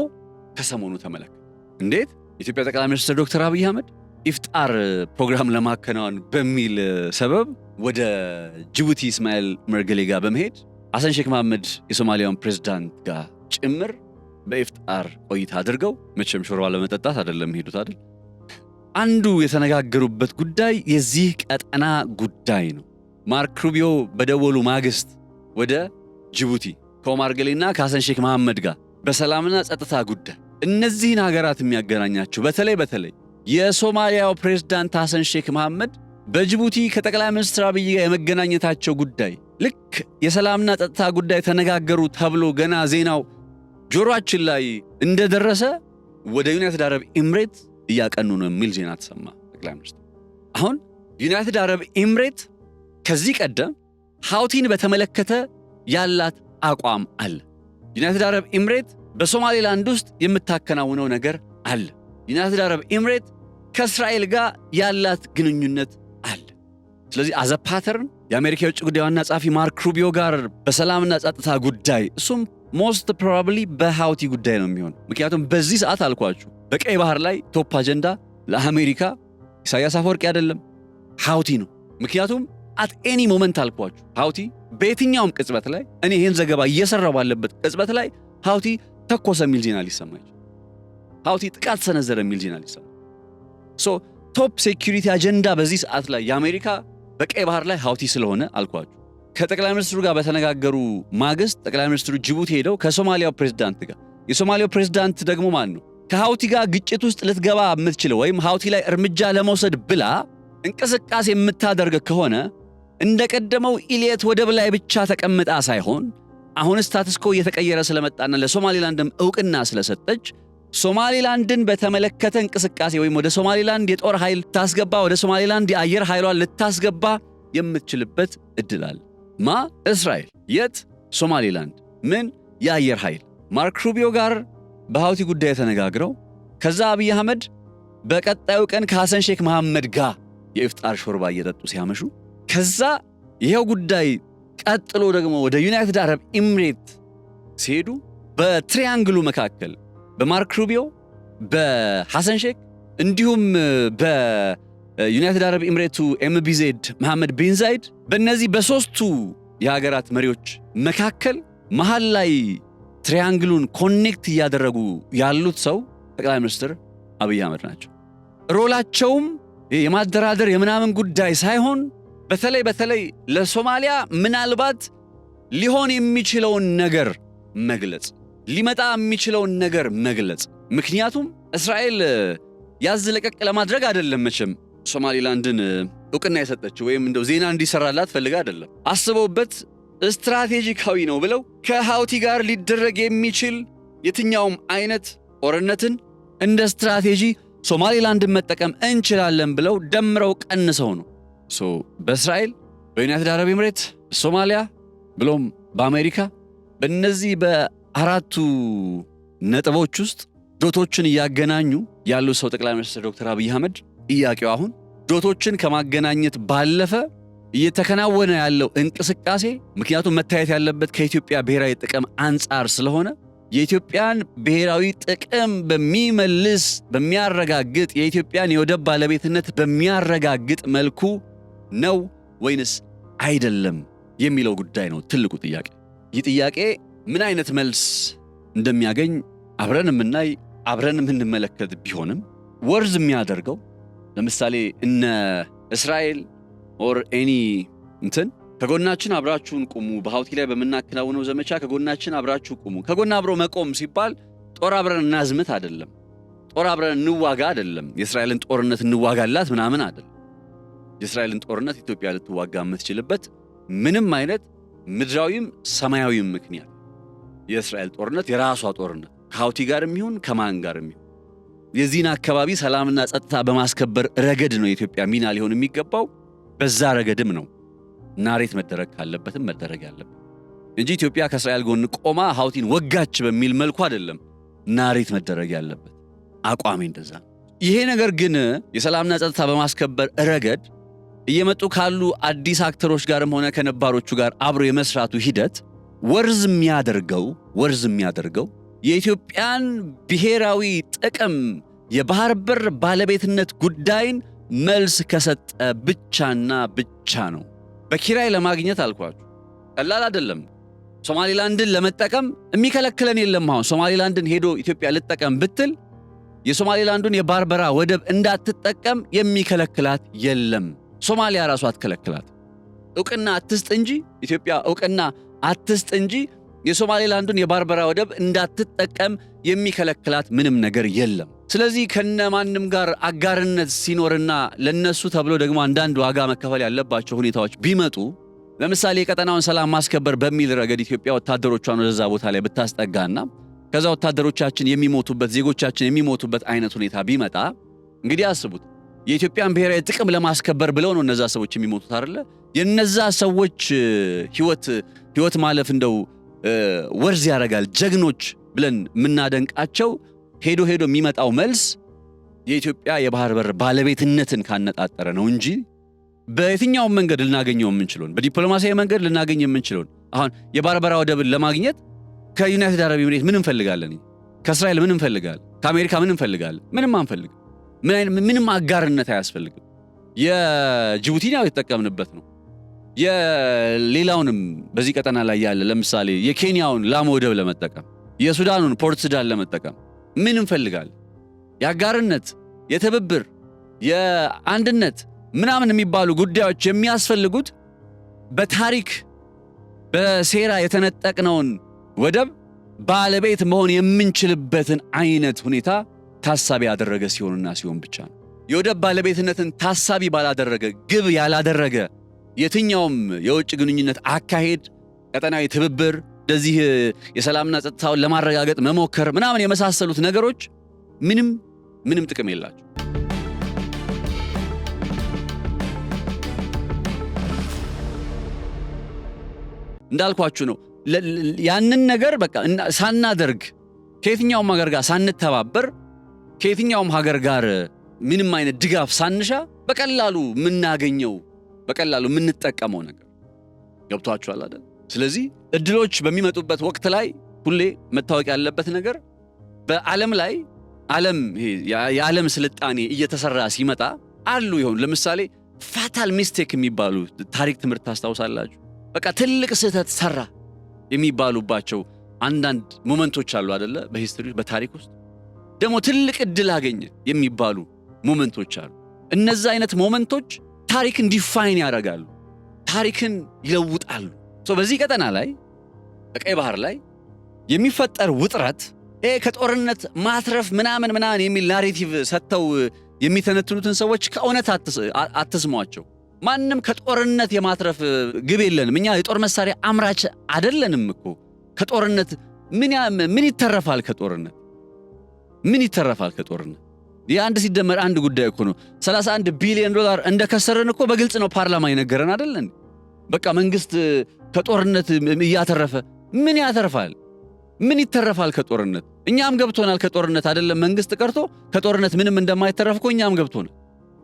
ከሰሞኑ ተመለከተ። እንዴት የኢትዮጵያ ጠቅላይ ሚኒስትር ዶክተር አብይ አህመድ ኢፍጣር ፕሮግራም ለማከናወን በሚል ሰበብ ወደ ጅቡቲ እስማኤል መርገሌ ጋር በመሄድ ሐሰን ሼክ መሐመድ የሶማሊያውን ፕሬዝዳንት ጋር ጭምር በኢፍጣር ቆይታ አድርገው መቼም ሾርባ ለመጠጣት አይደለም ሄዱት አይደል? አንዱ የተነጋገሩበት ጉዳይ የዚህ ቀጠና ጉዳይ ነው። ማርክ ሩቢዮ በደወሉ ማግስት ወደ ጅቡቲ ከኦማር ገሌና ከሐሰን ሼክ መሐመድ ጋር በሰላምና ጸጥታ ጉዳይ እነዚህን ሀገራት የሚያገናኛቸው በተለይ የሶማሊያው ፕሬዝዳንት ሐሰን ሼክ መሐመድ በጅቡቲ ከጠቅላይ ሚኒስትር አብይ ጋር የመገናኘታቸው ጉዳይ ልክ የሰላምና ጸጥታ ጉዳይ ተነጋገሩ ተብሎ ገና ዜናው ጆሮአችን ላይ እንደደረሰ ወደ ዩናይትድ አረብ ኤምሬት እያቀኑ ነው የሚል ዜና ተሰማ። ጠቅላይ ሚኒስትር አሁን ዩናይትድ አረብ ኤምሬት ከዚህ ቀደም ሃውቲን በተመለከተ ያላት አቋም አለ። ዩናይትድ አረብ ኤምሬት በሶማሌላንድ ውስጥ የምታከናውነው ነገር አለ። ዩናይትድ አረብ ኤምሬት ከእስራኤል ጋር ያላት ግንኙነት አለ። ስለዚህ አዘ ፓተርን የአሜሪካ የውጭ ጉዳይ ዋና ጸሐፊ ማርክ ሩቢዮ ጋር በሰላምና ጸጥታ ጉዳይ እሱም ሞስት ፕሮባብሊ በሃውቲ ጉዳይ ነው የሚሆነው። ምክንያቱም በዚህ ሰዓት አልኳችሁ በቀይ ባህር ላይ ቶፕ አጀንዳ ለአሜሪካ ኢሳያስ አፈወርቂ አይደለም ሃውቲ ነው። ምክንያቱም አት ኤኒ ሞመንት አልኳችሁ ሃውቲ በየትኛውም ቅጽበት ላይ እኔ ይህን ዘገባ እየሰራው ባለበት ቅጽበት ላይ ሃውቲ ተኮሰ የሚል ዜና ሊሰማ ይችላል። ሃውቲ ጥቃት ሰነዘረ የሚል ዜና ሊሰማ ሶ ቶፕ ሴኩሪቲ አጀንዳ በዚህ ሰዓት ላይ የአሜሪካ በቀይ ባህር ላይ ሃውቲ ስለሆነ አልኳችሁ። ከጠቅላይ ሚኒስትሩ ጋር በተነጋገሩ ማግስት ጠቅላይ ሚኒስትሩ ጅቡቲ ሄደው ከሶማሊያው ፕሬዝዳንት ጋር የሶማሊያው ፕሬዝዳንት ደግሞ ማን ነው ከሃውቲ ጋር ግጭት ውስጥ ልትገባ የምትችለው ወይም ሃውቲ ላይ እርምጃ ለመውሰድ ብላ እንቅስቃሴ የምታደርግ ከሆነ እንደቀደመው ኢሊየት ወደብ ላይ ብቻ ተቀምጣ ሳይሆን አሁን ስታትስ ኮ እየተቀየረ ስለመጣና ለሶማሊላንድም ዕውቅና ስለሰጠች ሶማሊላንድን በተመለከተ እንቅስቃሴ ወይም ወደ ሶማሊላንድ የጦር ኃይል ታስገባ ወደ ሶማሊላንድ የአየር ኃይሏን ልታስገባ የምትችልበት እድል አለ። እስራኤል የት? ሶማሊላንድ። ምን? የአየር ኃይል። ማርክ ሩቢዮ ጋር በሃውቲ ጉዳይ ተነጋግረው ከዛ አብይ አህመድ በቀጣዩ ቀን ከሐሰን ሼክ መሐመድ ጋር የኢፍጣር ሾርባ እየጠጡ ሲያመሹ ከዛ ይሄው ጉዳይ ቀጥሎ ደግሞ ወደ ዩናይትድ አረብ ኤሚሬት ሲሄዱ በትሪያንግሉ መካከል በማርክ ሩቢዮ በሐሰን ሼክ እንዲሁም በዩናይትድ አረብ ኤሚሬቱ ኤምቢዜድ መሐመድ ቢን ዛይድ በእነዚህ በሶስቱ የሀገራት መሪዎች መካከል መሃል ላይ ትሪያንግሉን ኮኔክት እያደረጉ ያሉት ሰው ጠቅላይ ሚኒስትር አብይ አህመድ ናቸው። ሮላቸውም የማደራደር የምናምን ጉዳይ ሳይሆን በተለይ ለሶማሊያ ምናልባት ሊሆን የሚችለውን ነገር መግለጽ ሊመጣ የሚችለውን ነገር መግለጽ። ምክንያቱም እስራኤል ያዝ ለቀቅ ለማድረግ አይደለም መቼም ሶማሊላንድን ዕውቅና የሰጠችው ወይም እንደው ዜና እንዲሰራላት ፈልጋ አይደለም። አስበውበት ስትራቴጂካዊ ነው ብለው ከሃውቲ ጋር ሊደረግ የሚችል የትኛውም አይነት ጦርነትን እንደ ስትራቴጂ ሶማሊላንድን መጠቀም እንችላለን ብለው ደምረው ቀንሰው ነው በእስራኤል በዩናይትድ አረብ ኤሚሬት በሶማሊያ ብሎም በአሜሪካ በእነዚህ በአራቱ ነጥቦች ውስጥ ዶቶችን እያገናኙ ያሉ ሰው ጠቅላይ ሚኒስትር ዶክተር አብይ አህመድ ጥያቄው አሁን ዶቶችን ከማገናኘት ባለፈ እየተከናወነ ያለው እንቅስቃሴ ምክንያቱም መታየት ያለበት ከኢትዮጵያ ብሔራዊ ጥቅም አንጻር ስለሆነ የኢትዮጵያን ብሔራዊ ጥቅም በሚመልስ በሚያረጋግጥ የኢትዮጵያን የወደብ ባለቤትነት በሚያረጋግጥ መልኩ ነው ወይንስ አይደለም የሚለው ጉዳይ ነው ትልቁ ጥያቄ። ይህ ጥያቄ ምን አይነት መልስ እንደሚያገኝ አብረን የምናይ አብረን የምንመለከት ቢሆንም ወርዝ የሚያደርገው ለምሳሌ እነ እስራኤል ኦር ኤኒ ከጎናችን አብራችሁን ቁሙ፣ በሃውቲ ላይ በመናከናወነው ዘመቻ ከጎናችን አብራችሁ ቁሙ። ከጎና አብሮ መቆም ሲባል ጦር አብረን እናዝምት አይደለም፣ ጦር አብረን እንዋጋ አይደለም፣ የእስራኤልን ጦርነት እንዋጋላት ምናምን አይደለም። የእስራኤልን ጦርነት ኢትዮጵያ ልትዋጋ የምትችልበት ምንም አይነት ምድራዊም ሰማያዊም ምክንያት የእስራኤል ጦርነት የራሷ ጦርነት ከሃውቲ ጋር የሚሆን ከማን ጋር የሚሆን የዚህን አካባቢ ሰላምና ጸጥታ በማስከበር ረገድ ነው የኢትዮጵያ ሚና ሊሆን የሚገባው። በዛ ረገድም ነው ናሬት መደረግ ካለበትም መደረግ ያለበት እንጂ ኢትዮጵያ ከእስራኤል ጎን ቆማ ሃውቲን ወጋች በሚል መልኩ አይደለም ናሬት መደረግ ያለበት። አቋሜ እንደዛ። ይሄ ነገር ግን የሰላምና ጸጥታ በማስከበር ረገድ እየመጡ ካሉ አዲስ አክተሮች ጋርም ሆነ ከነባሮቹ ጋር አብሮ የመስራቱ ሂደት ወርዝ የሚያደርገው የኢትዮጵያን ብሔራዊ ጥቅም የባህር በር ባለቤትነት ጉዳይን መልስ ከሰጠ ብቻና ብቻ ነው። በኪራይ ለማግኘት አልኳችሁ ቀላል አይደለም። ሶማሊላንድን ለመጠቀም የሚከለክለን የለም። አሁን ሶማሊላንድን ሄዶ ኢትዮጵያ ልጠቀም ብትል የሶማሊላንዱን የባርበራ ወደብ እንዳትጠቀም የሚከለክላት የለም። ሶማሊያ ራሷ አትከለክላት። ዕውቅና አትስጥ እንጂ ኢትዮጵያ ዕውቅና አትስጥ እንጂ የሶማሊላንዱን የባርበራ ወደብ እንዳትጠቀም የሚከለክላት ምንም ነገር የለም። ስለዚህ ከነማንም ጋር አጋርነት ሲኖርና ለነሱ ተብሎ ደግሞ አንዳንድ ዋጋ መከፈል ያለባቸው ሁኔታዎች ቢመጡ ለምሳሌ የቀጠናውን ሰላም ማስከበር በሚል ረገድ ኢትዮጵያ ወታደሮቿን ወደዛ ቦታ ላይ ብታስጠጋና ከዛ ወታደሮቻችን የሚሞቱበት ዜጎቻችን የሚሞቱበት አይነት ሁኔታ ቢመጣ እንግዲህ አስቡት። የኢትዮጵያን ብሔራዊ ጥቅም ለማስከበር ብለው ነው እነዛ ሰዎች የሚሞቱት አይደለ? የነዛ ሰዎች ህይወት ማለፍ እንደው ወርዝ ያደርጋል። ጀግኖች ብለን የምናደንቃቸው ሄዶ የሚመጣው መልስ የኢትዮጵያ የባህር በር ባለቤትነትን ካነጣጠረ ነው እንጂ በየትኛውም መንገድ ልናገኘው የምንችለው በዲፕሎማሲያዊ መንገድ ልናገኝ የምንችለው አሁን የባርበራ ወደብን ለማግኘት ከዩናይትድ አረብ ኤሚሬት ምን እንፈልጋለን? ከእስራኤል ምን እንፈልጋለን? ከአሜሪካ ምን እንፈልጋለን? ምንም አንፈልግም። ምንም አጋርነት አያስፈልግም። የጅቡቲን ያው የተጠቀምንበት ነው። የሌላውንም በዚህ ቀጠና ላይ ያለ ለምሳሌ የኬንያውን ላሙ ወደብ ለመጠቀም የሱዳኑን ፖርት ሱዳን ለመጠቀም ምን እንፈልጋለን? የአጋርነት፣ የትብብር፣ የአንድነት ምናምን የሚባሉ ጉዳዮች የሚያስፈልጉት በታሪክ በሴራ የተነጠቅነውን ወደብ ባለቤት መሆን የምንችልበትን አይነት ሁኔታ ታሳቢ ያደረገ ሲሆንና ሲሆን ብቻ ነው። የወደብ ባለቤትነትን ታሳቢ ባላደረገ ግብ ያላደረገ የትኛውም የውጭ ግንኙነት አካሄድ፣ ቀጠናዊ ትብብር፣ እንደዚህ የሰላምና ጸጥታውን ለማረጋገጥ መሞከር ምናምን የመሳሰሉት ነገሮች ምንም ጥቅም የላቸው። እንዳልኳችሁ ነው። ያንን ነገር በቃ ሳናደርግ ከየትኛውም ሀገር ጋር ሳንተባበር ከየትኛውም ሀገር ጋር ምንም አይነት ድጋፍ ሳንሻ በቀላሉ የምንጠቀመው ነገር ገብቷችኋል አይደል? ስለዚህ እድሎች በሚመጡበት ወቅት ላይ ሁሌ መታወቅ ያለበት ነገር በዓለም ላይ የዓለም ስልጣኔ እየተሰራ ሲመጣ አሉ ይሆን ለምሳሌ ፋታል ሚስቴክ የሚባሉ ታሪክ ትምህርት ታስታውሳላችሁ? በቃ ትልቅ ስህተት ሰራ የሚባሉባቸው አንዳንድ ሞመንቶች አሉ አይደለ? በሂስትሪ በታሪክ ውስጥ ደግሞ ትልቅ እድል አገኘ የሚባሉ ሞመንቶች አሉ። እነዛ አይነት ሞመንቶች ታሪክን ዲፋይን ያደርጋሉ፣ ታሪክን ይለውጣሉ። በዚህ ቀጠና ላይ በቀይ ባህር ላይ የሚፈጠር ውጥረት ከጦርነት ማትረፍ ምናምን የሚል ናሬቲቭ ሰጥተው የሚተነትኑትን ሰዎች ከእውነት አትስሟቸው። ማንም ከጦርነት የማትረፍ ግብ የለንም። እኛ የጦር መሳሪያ አምራች አይደለንም እኮ። ከጦርነት ምን ይተረፋል? ከጦርነት ምን ይተረፋል? ከጦርነት የአንድ ሲደመር አንድ ጉዳይ እኮ ነው። 31 ቢሊዮን ዶላር እንደከሰረን እኮ በግልጽ ነው ፓርላማ ይነገረን አይደለን? በቃ መንግስት ከጦርነት እያተረፈ ምን ያተርፋል? ምን ይተረፋል ከጦርነት? እኛም ገብቶናል ከጦርነት አይደለም መንግስት ቀርቶ ከጦርነት ምንም እንደማይተረፍ እኮ እኛም ገብቶናል።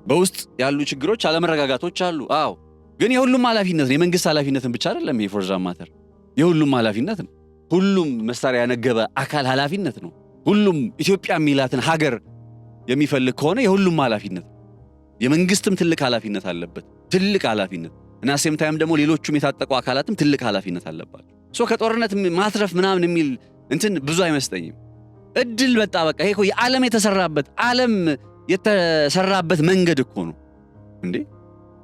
በውስጥ ያሉ ችግሮች፣ አለመረጋጋቶች አሉ። አዎ፣ ግን የሁሉም ኃላፊነት ነው። የመንግስት ኃላፊነትን ብቻ አይደለም። የፎርዛ ማተር የሁሉም ኃላፊነት ነው። ሁሉም መሳሪያ ያነገበ አካል ኃላፊነት ነው። ሁሉም ኢትዮጵያ የሚላትን ሀገር የሚፈልግ ከሆነ የሁሉም ኃላፊነት ነው። የመንግስትም ትልቅ ኃላፊነት አለበት፣ ትልቅ ኃላፊነት እና ሴም ታይም ደግሞ ሌሎቹም የታጠቁ አካላትም ትልቅ ኃላፊነት አለባቸው። ከጦርነት ማትረፍ ምናምን የሚል እንትን ብዙ አይመስጠኝም። እድል በቃ ይሄ እኮ የዓለም የተሰራበት መንገድ እኮ ነው እንዴ!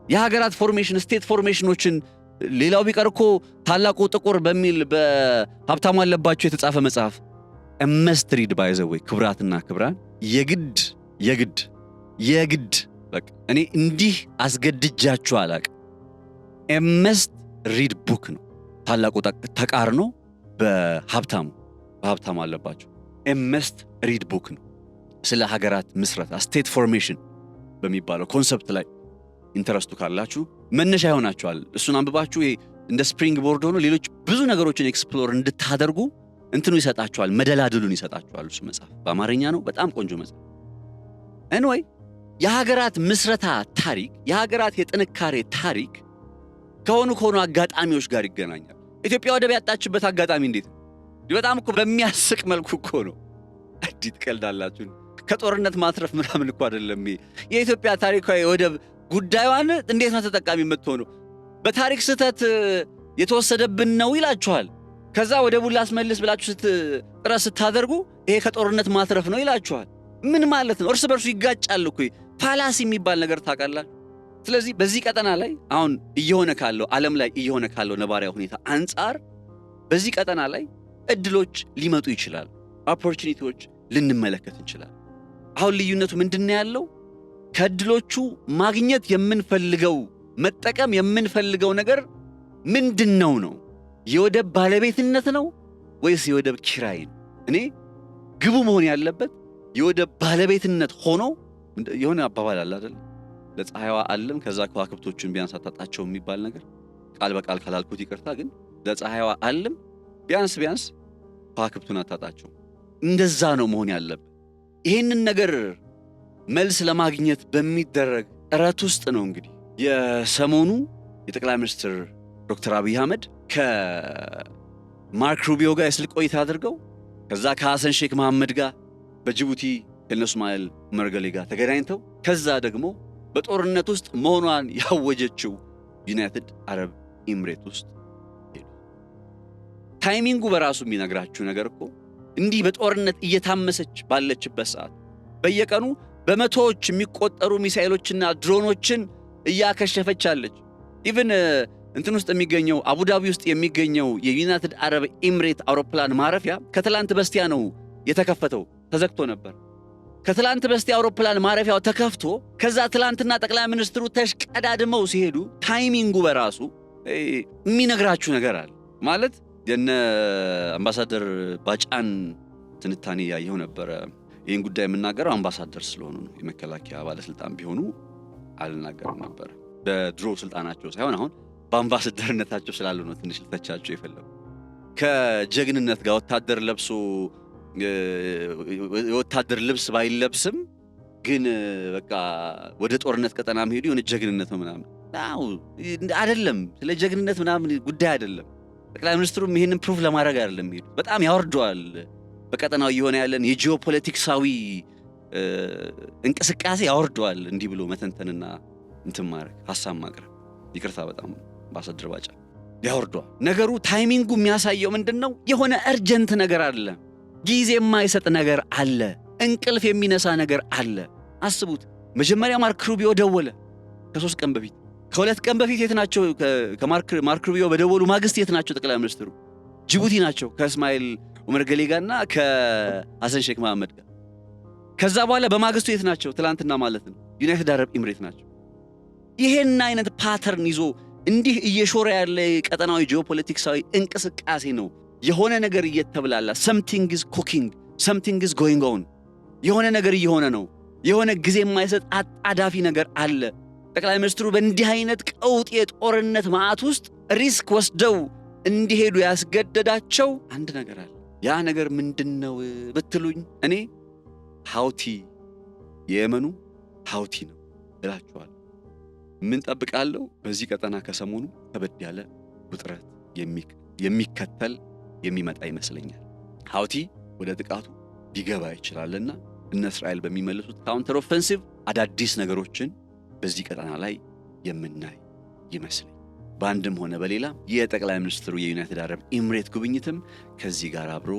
የሀገራት ፎርሜሽን ስቴት ፎርሜሽኖችን ሌላው ቢቀር እኮ ታላቁ ጥቁር በሚል በሀብታሙ አለባቸው የተጻፈ መጽሐፍ must read by the way ክብራትና ክብራን የግድ በቃ እኔ እንዲህ አስገድጃችሁ አላቅም። must read book ነው። ታላቁ ተቃርኖ በሀብታሙ አለባቸው must read book ነው። ስለ ሀገራት ምስረታ ስቴት ፎርሜሽን በሚባለው ኮንሰፕት ላይ ኢንተረስቱ ካላችሁ መነሻ ይሆናችኋል። እሱን አንብባችሁ እንደ ስፕሪንግ ቦርድ ሆኖ ሌሎች ብዙ ነገሮችን ኤክስፕሎር እንድታደርጉ እንትኑ ይሰጣችኋል፣ መደላድሉን ይሰጣችኋል። እሱ መጽሐፍ በአማርኛ ነው። በጣም ቆንጆ መጽሐፍ። anyway የሀገራት ምስረታ ታሪክ፣ የሀገራት የጥንካሬ ታሪክ ከሆኑ አጋጣሚዎች ጋር ይገናኛል። ኢትዮጵያ ወደብ ያጣችበት አጋጣሚ እንዴት ነው? በጣም እኮ በሚያስቅ መልኩ እኮ ነው። አዲት ቀልዳላችሁ። ከጦርነት ማትረፍ ምናምን እኮ አይደለም። የኢትዮጵያ ታሪካዊ ወደብ ጉዳዩን እንዴት ነው ተጠቃሚ የምትሆነው? በታሪክ ስህተት የተወሰደብን ነው ይላችኋል። ከዛ ወደቡን ላስመልስ ብላችሁ ጥረት ስታደርጉ ይሄ ከጦርነት ማትረፍ ነው ይላችኋል። ምን ማለት ነው? እርስ በርሱ ይጋጫል እኮ። ፋላሲ የሚባል ነገር ታውቃላችሁ። ስለዚህ በዚህ ቀጠና ላይ አሁን ዓለም ላይ እየሆነ ካለው ነባሪያ ሁኔታ አንጻር በዚህ ቀጠና ላይ እድሎች ሊመጡ ይችላል፣ ኦፖርቹኒቲዎች ልንመለከት እንችላለን። አሁን ልዩነቱ ምንድነው ያለው? ከእድሎቹ ማግኘት የምንፈልገው መጠቀም የምንፈልገው ነገር ምንድነው ነው? የወደብ ባለቤትነት ነው ወይስ የወደብ ኪራይ ነው? እኔ ግቡ መሆን ያለበት የወደብ ባለቤትነት ሆኖ የሆነ አባባል አለ አይደል? ለፀሐይዋ ዓለም ከዛ ከዋክብቶቹን ቢያንስ አታጣቸው የሚባል ነገር ቃል በቃል ካላልኩት ይቅርታ። ግን ለፀሐይዋ ዓለም ቢያንስ ከዋክብቱን አታጣቸው። እንደዛ ነው መሆን ያለበት። ይሄንን ነገር መልስ ለማግኘት በሚደረግ ጥረት ውስጥ ነው እንግዲህ የሰሞኑ የጠቅላይ ሚኒስትር ዶክተር አብይ አህመድ ከማርክ ሩቢዮ ጋር የስልክ ቆይታ አድርገው ከዛ ከሐሰን ሼክ መሐመድ ጋር በጅቡቲ ከነስማኤል ዑመር ገሌ ጋር ተገናኝተው ከዛ ደግሞ በጦርነት ውስጥ መሆኗን ያወጀችው ዩናይትድ አረብ ኤምሬት ውስጥ ሄዱ። ታይሚንጉ በራሱ የሚነግራችሁ ነገር እኮ እንዲህ በጦርነት እየታመሰች ባለችበት ሰዓት በየቀኑ በመቶዎች የሚቆጠሩ ሚሳኤሎችና ድሮኖችን እያከሸፈች አለች። ኢቭን እንትን ውስጥ የሚገኘው አቡዳቢ ውስጥ የሚገኘው የዩናይትድ አረብ ኤምሬት አውሮፕላን ማረፊያ ከትላንት በስቲያ ነው የተከፈተው፣ ተዘግቶ ነበር። ከትላንት በስቲያ አውሮፕላን ማረፊያው ተከፍቶ ከዛ ትላንትና ጠቅላይ ሚኒስትሩ ተሽቀዳድመው ሲሄዱ ታይሚንጉ በራሱ የሚነግራችሁ ነገር አለ ማለት የነ አምባሳደር ባጫን ትንታኔ ያየው ነበር። ይህን ጉዳይ የምናገረው አምባሳደር ስለሆኑ ነው። የመከላከያ ባለስልጣን ቢሆኑ አልናገርም ነበር። በድሮ ስልጣናቸው ሳይሆን አሁን በአምባሳደርነታቸው ስላሉ ነው ትንሽ ልተቻቸው የፈለጉ። ከጀግንነት ጋር ወታደር ለብሶ የወታደር ልብስ ባይለብስም ግን በቃ ወደ ጦርነት ቀጠና መሄዱ የሆነ ጀግንነት ነው ምናምን አይደለም። ስለ ጀግንነት ምናምን ጉዳይ አይደለም። ጠቅላይ ሚኒስትሩም ይህንን ፕሩፍ ለማድረግ አይደለም ሄዱ። በጣም ያወርደዋል በቀጠናው የሆነ ያለን የጂኦፖለቲክሳዊ እንቅስቃሴ ያወርደዋል። እንዲህ ብሎ መተንተንና እንትን ማድረግ ሐሳብ ማቅረብ ይቅርታ በጣም አምባሳደር ባጫ ያወርደዋል። ነገሩ ታይሚንጉ የሚያሳየው ምንድነው? የሆነ እርጀንት ነገር አለ፣ ጊዜ የማይሰጥ ነገር አለ፣ እንቅልፍ የሚነሳ ነገር አለ። አስቡት። መጀመሪያ ማርክ ሩቢዮ ደወለ ከ3 ቀን በፊት። ከ2 ቀን በፊት የት ናቸው? ከማርክ ሩቢዮ በደወሉ ማግስት የት ናቸው ጠቅላይ ሚኒስትሩ? ጅቡቲ ናቸው ከእስማኤል ዑመር ገሌ ጋርና ከሐሰን ሼክ መሐመድ ጋር። ከዛ በኋላ በማግስቱ የት ናቸው? ትላንትና ማለት ነው ዩናይትድ አረብ ኤምሬት ናቸው። ይሄን አይነት ፓተርን ይዞ እንዲህ እየሾረ ያለ ቀጠናዊ ጂኦፖለቲክሳዊ እንቅስቃሴ ነው። የሆነ ነገር እየተብላላ something is cooking, something is going on። የሆነ ነገር እየሆነ ነው። የሆነ ጊዜ የማይሰጥ አጣዳፊ ነገር አለ። ጠቅላይ ሚኒስትሩ በእንዲህ አይነት ቀውጥ የጦርነት ማዕት ውስጥ ሪስክ ወስደው እንዲሄዱ ያስገደዳቸው አንድ ነገር አለ። ያ ነገር ምንድነው ብትሉኝ እኔ ሃውቲ የየመኑ ሃውቲ ነው እላችኋለሁ። ምን ጠብቃለሁ? በዚህ ቀጠና ከሰሞኑ ከበድ ያለ ውጥረት የሚከተል የሚመጣ ይመስለኛል። ሃውቲ ወደ ጥቃቱ ሊገባ ይችላልና እነ እስራኤል በሚመልሱት ካውንተር ኦፌንሲቭ አዳዲስ ነገሮችን በዚህ ቀጠና ላይ የምናይ ይመስለኛል። በአንድም ሆነ በሌላ የጠቅላይ ሚኒስትሩ የዩናይትድ አረብ ኤምሬት ጉብኝትም ከዚህ ጋር አብሮ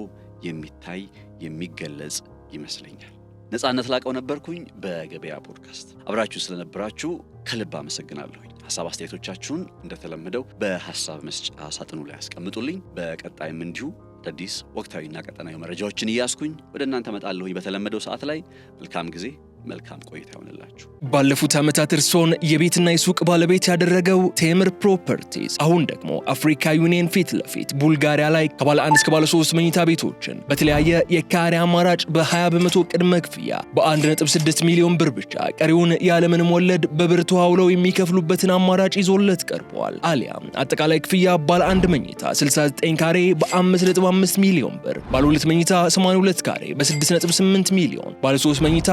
የሚታይ የሚገለጽ ይመስለኛል። ነፃነት ላቀው ነበርኩኝ በገበያ ፖድካስት። አብራችሁ ስለነበራችሁ ከልብ አመሰግናለሁ። ሐሳብ አስተያየቶቻችሁን እንደተለመደው በሐሳብ መስጫ ሳጥኑ ላይ አስቀምጡልኝ። በቀጣይም እንዲሁ አዳዲስ ወቅታዊና ቀጠናዊ መረጃዎችን እያስኩኝ ወደ እናንተ መጣለሁ በተለመደው ሰዓት ላይ። መልካም ጊዜ፣ መልካም ቆይታ ይሆንላችሁ። ባለፉት ዓመታት እርሶን የቤትና የሱቅ ባለቤት ያደረገው ቴምር ፕሮፐርቲስ አሁን ደግሞ አፍሪካ ዩኒየን ፊት ለፊት ቡልጋሪያ ላይ ከባለ 1 እስከ ባለ 3 መኝታ ቤቶችን በተለያየ የካሬ አማራጭ በ20% ቅድመ ክፍያ በ1.6 ሚሊዮን ብር ብቻ ቀሪውን ያለምንም ወለድ በብር ተዋውለው የሚከፍሉበትን አማራጭ ይዞለት ቀርቧል። አሊያም አጠቃላይ ክፍያ ባለ 1 መኝታ 69 ካሬ በ5.5 ሚሊዮን ብር፣ ባለ 2 መኝታ 82 ካሬ በ6.8 ሚሊዮን፣ ባለ 3 መኝታ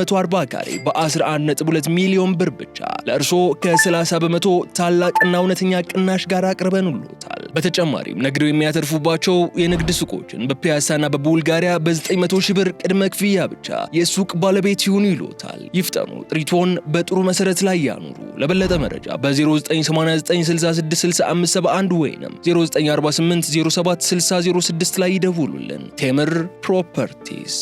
140 ካሬ በ11.2 ሚሊዮን ብር ብቻ ለእርሶ ከ30% ታላቅና እውነተኛ ቅናሽ ጋር አቅርበንልዎታል። በተጨማሪም ነግደው የሚያተርፉባቸው የንግድ ሱቆችን በፒያሳና በቡልጋሪያ በ900 ሺህ ብር ቅድመ ክፍያ ብቻ የሱቅ ባለቤት ይሁኑ ይሎታል። ይፍጠኑ፣ ጥሪቶን በጥሩ መሰረት ላይ ያኑሩ። ለበለጠ መረጃ በ0989666571 ወይንም 0948076006 ላይ ይደውሉልን። ቴምር ፕሮፐርቲስ